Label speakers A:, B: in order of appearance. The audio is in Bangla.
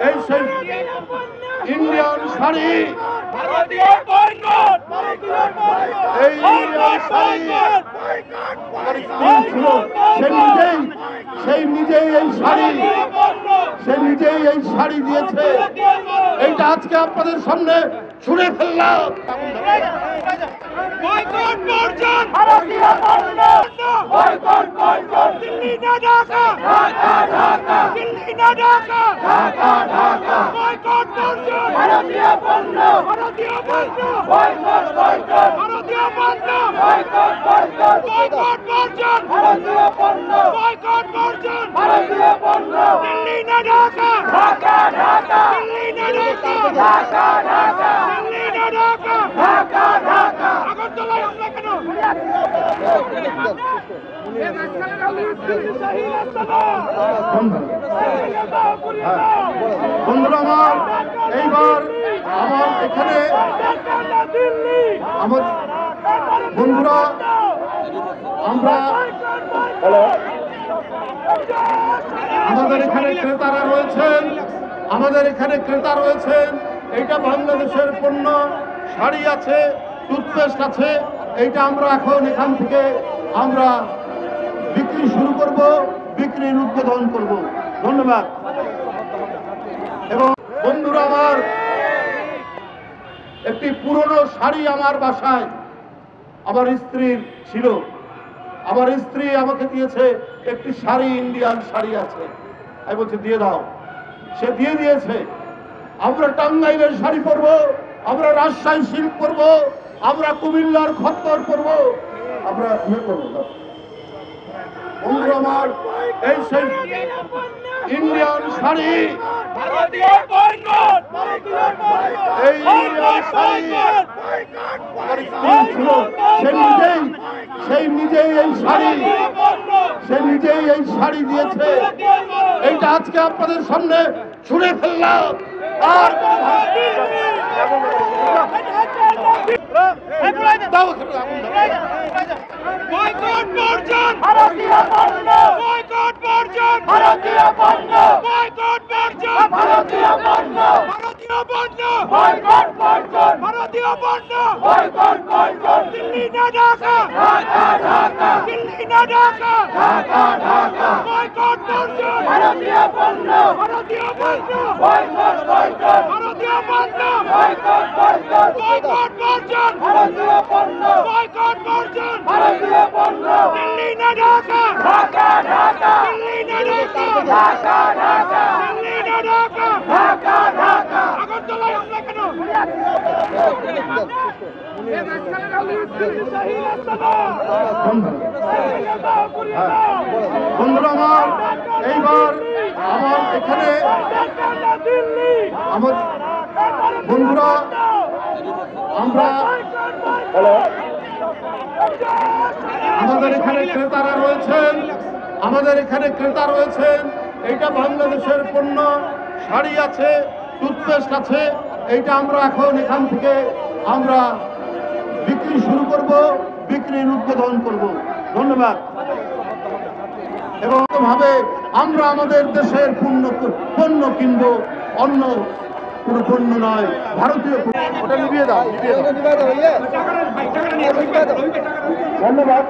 A: এই সেই ইন্ডিয়ান শাড়ি, এই ইন্ডিয়ান শাড়ি ছিল, সে নিজেই এই শাড়ি দিয়েছে। এইটা আজকে আপনাদের সামনে ছুঁড়ে ফেললাম। বন্ধুরা আমার, এইবার আমার এখানে বন্ধুরা আমরা আমাদের এখানে ক্রেতা রয়েছেন। এইটা বাংলাদেশের পণ্য, শাড়ি আছে, টুথপেস্ট আছে। এইটা আমরা এখন এখান থেকে আমরা বিক্রি শুরু করব, বিক্রির উদ্বোধন করব। ধন্যবাদ। এবং বন্ধুরা আমার, একটি পুরনো শাড়ি আমার বাসায় আমার স্ত্রীর ছিল। আমার স্ত্রী আমাকে দিয়েছে একটি শাড়ি, ইন্ডিয়ান শাড়ি আছে। আমি বলছি দিয়ে দাও, সে দিয়ে দিয়েছে। আমরা টাঙ্গাইলের শাড়ি পরবো, আমরা রাজশাহী সিল্ক পরবো, আমরা কুমিল্লার খত্তর পরবো, আমরা ইয়ে করবো। বন্ধুরা আমার, এই সেই ইন্ডিয়ান শাড়ি, এই ইন্ডিয়ান শাড়ি ছিল, সে নিজেই এই শাড়ি দিয়েছে। এইটা আজকে আপনাদের সামনে ছুঁড়ে ফেললাম। আর বন্ধুরা আমার, এইবার আমার এখানে বন্ধুরা আমরা আমাদের এখানে ক্রেতা রয়েছেন। এইটা বাংলাদেশের পণ্য, শাড়ি আছে, টুথপেস্ট আছে। এইটা আমরা এখন এখান থেকে আমরা বিক্রি শুরু করব, বিক্রির উদ্বোধন করব। ধন্যবাদ। এবং ভাবে আমরা আমাদের দেশের পণ্য কিনবো, অন্য কোনো পণ্য নয়, ভারতীয়। ওটা নিভিয়ে দাও। ধন্যবাদ।